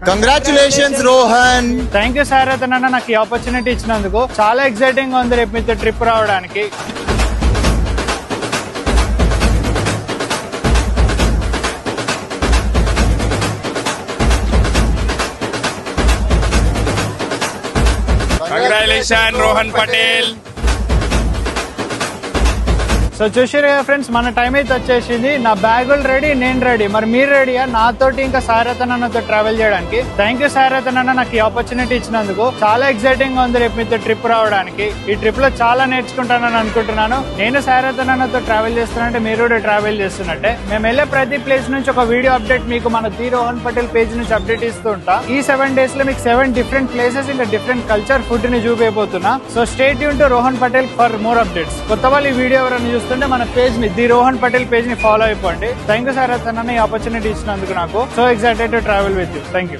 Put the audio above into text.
Congratulations Rohan. Thank you sir అతను నాకు ఈ ఆపర్చునిటీ ఇచ్చినందుకు. చాలా ఎక్సైటింగ్ గా ఉంది రేపు మీతో ట్రిప్ రావడానికి. కంగ్రాచులేషన్ రోహన్ పటేల్. సో చూసారు కదా ఫ్రెండ్స్, మన టైం అయితే వచ్చేసింది. నా బ్యాగులు రెడీ, నేను రెడీ. మరి మీరు రెడీయా నాతోటి ఇంకా సారథనతో ట్రావెల్ చేయడానికి? థ్యాంక్ యూ సారథన నాకు ఈ ఆపర్చునిటీ ఇచ్చినందుకు. చాలా ఎక్సైటింగ్ గా ఉంది రేపు మీతో ట్రిప్ రావడానికి. ఈ ట్రిప్ లో చాలా నేర్చుకుంటానని అనుకుంటున్నాను. నేను సారథనతో ట్రావెల్ చేస్తున్నట్టే మీరు కూడా ట్రావెల్ చేస్తున్నట్టే. మేము వెళ్ళే ప్రతి ప్లేస్ నుంచి ఒక వీడియో అప్డేట్ మీకు మన ది రోహన్ పటేల్ పేజ్ నుంచి అప్డేట్ ఇస్తూ ఉంటా. ఈ 7 days లో మీకు 7 different ప్లేసెస్ ఇంకా డిఫరెంట్ కల్చర్ ఫుడ్ ని చూపిపోతున్నా. So stay tune to Rohan Patel for more updates. కొత్త వాళ్ళు ఈ వీడియో ఎవరైనా చూస్తుంటే మన పేజ్ ని ది రోహన్ పటేల్ పేజ్ ని ఫాలో అయిపోండి. థ్యాంక్ యూ సార్ అతను ఈ ఆపర్చునిటీ ఇచ్చినందుకు. నాకు so excited to travel with you. Thank you.